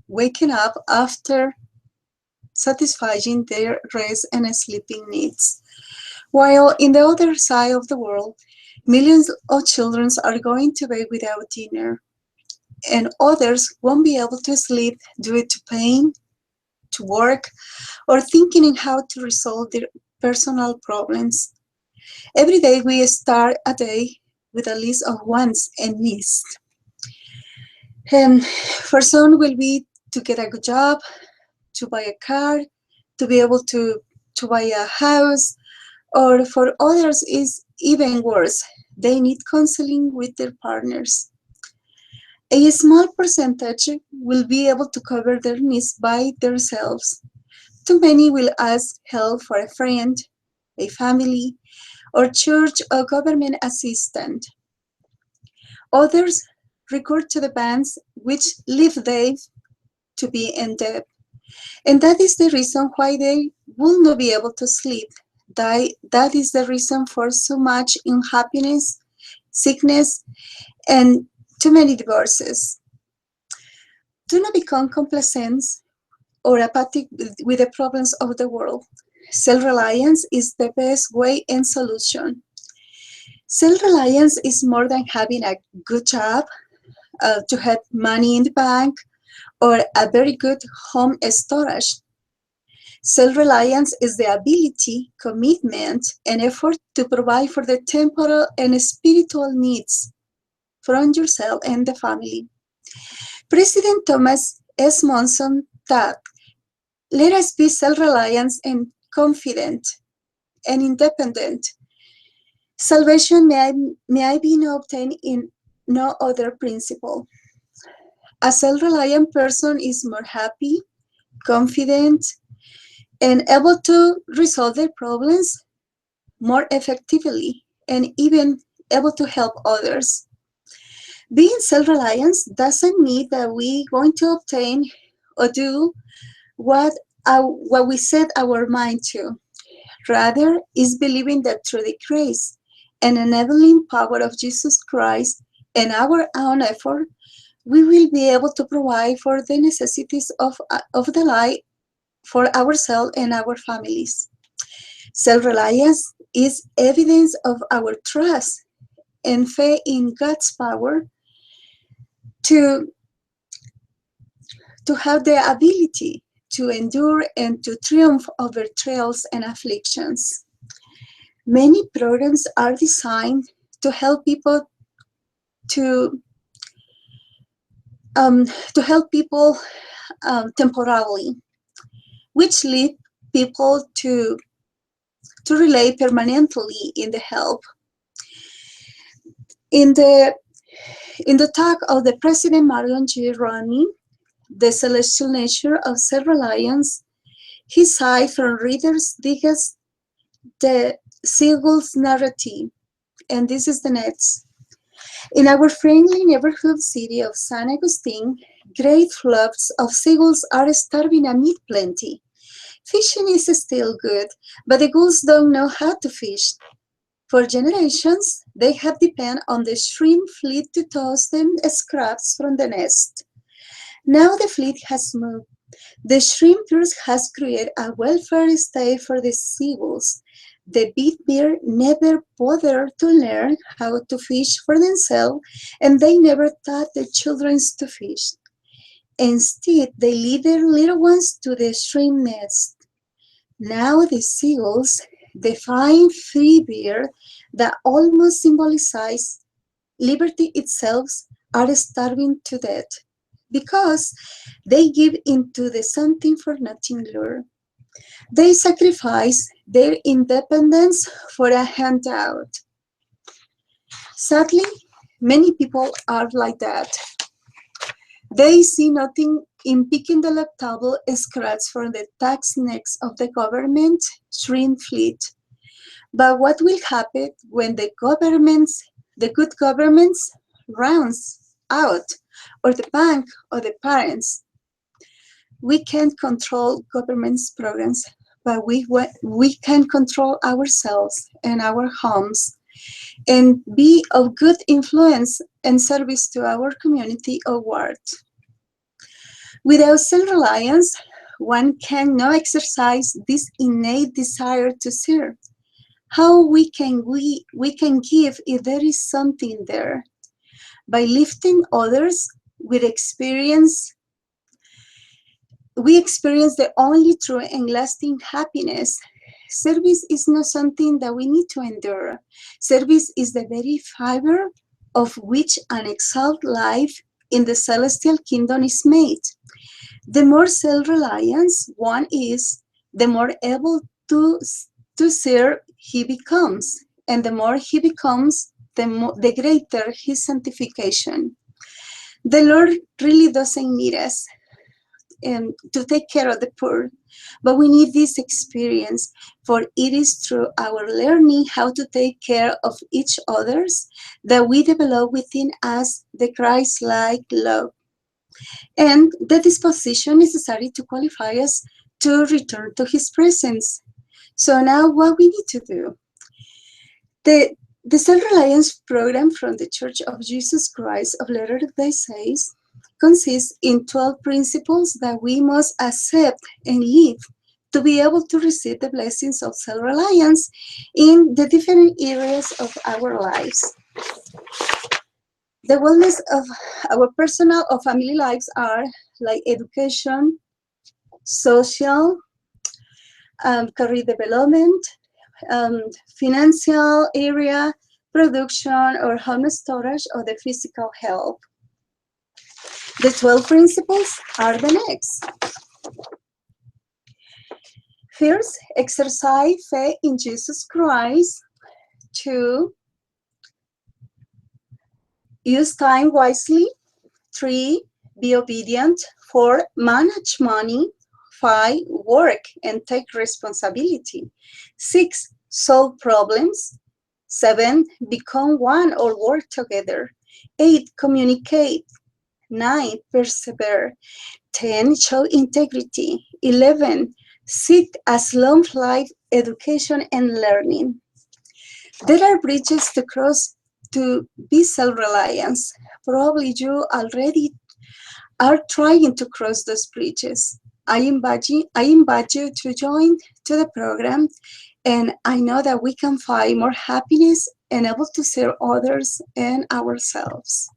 waking up after satisfying their rest and sleeping needs. While in the other side of the world, millions of children are going to bed without dinner, and others won't be able to sleep due to pain, to work, or thinking in how to resolve their personal problems. Every day we start a day with a list of wants and needs. And for some will be to get a good job, to buy a car, to be able to buy a house, or for others is even worse. They need counseling with their partners. A small percentage will be able to cover their needs by themselves. Too many will ask help for a friend, a family, or church or government assistant. Others recur to the banks which leave them to be in debt. And that is the reason why they will not be able to sleep. That is the reason for so much unhappiness, sickness, and too many divorces. Do not become complacent or apathic with the problems of the world. Self-reliance is the best way and solution. Self-reliance is more than having a good job, to have money in the bank, or a very good home storage. Self-reliance is the ability, commitment, and effort to provide for the temporal and spiritual needs from yourself and the family. President Thomas S. Monson taught, let us be self-reliant and confident and independent. Salvation may be obtained in no other principle. A self-reliant person is more happy, confident, and able to resolve their problems more effectively, and even able to help others. Being self-reliant doesn't mean that we're going to obtain or do what we set our mind to. Rather, is believing that through the grace and enabling power of Jesus Christ and our own effort, we will be able to provide for the necessities of the life for ourselves and our families. Self-reliance is evidence of our trust and faith in God's power to have the ability to endure and to triumph over trials and afflictions. Many programs are designed to help people to help people temporarily, which lead people to rely permanently in the help. In the talk of the President Marion G. Roney, The Celestial Nature of Self-Reliance, he cited from Reader's Digest the seagull's narrative, and this is the next. In our friendly neighborhood city of San Agustin, great flocks of seagulls are starving amid plenty. Fishing is still good, but the gulls don't know how to fish. For generations, they have depended on the shrimp fleet to toss them scraps from the nest. Now the fleet has moved. The shrimpers has created a welfare state for the seagulls. The big bear never bothered to learn how to fish for themselves, and they never taught their children to fish. Instead, they lead their little ones to the shrimp nest. Now the seagulls, the fine free bear that almost symbolizes liberty itself, are starving to death because they give into the something for nothing lure. They sacrifice their independence for a handout. Sadly, many people are like that. They see nothing in picking the delectable scraps from the tax necks of the government shrimp fleet. But what will happen when the good governments runs out, or the bank or the parents? We can't control government's programs, but we can control ourselves and our homes and be of good influence and service to our community or ward. Without self-reliance, one cannot exercise this innate desire to serve. How we can give if there is something there? By lifting others with experience, we experience the only true and lasting happiness. Service is not something that we need to endure. Service is the very fiber of which an exalted life in the celestial kingdom is made. The more self-reliance one is, the more able to serve he becomes. And the more he becomes, the greater his sanctification. The Lord really doesn't need us to take care of the poor, but we need this experience, for it is through our learning how to take care of each others that we develop within us the Christ-like love and the disposition necessary to qualify us to return to His presence. So now what we need to do? The Self-Reliance program from the Church of Jesus Christ of Latter-day Saints consists in 12 principles that we must accept and live to be able to receive the blessings of self-reliance in the different areas of our lives. The wellness of our personal or family lives are like education, social, career development, financial area, production or home storage, or the physical health. The 12 principles are the next. First, exercise faith in Jesus Christ. 2, use time wisely. 3, be obedient. 4, manage money. 5, work and take responsibility. 6, solve problems. 7, become one or work together. 8, communicate. 9, persevere. 10, show integrity. 11, seek as long life education and learning. There are bridges to cross to be self-reliance. Probably you already are trying to cross those bridges. I invite you to join to the program, and I know that we can find more happiness and able to serve others and ourselves.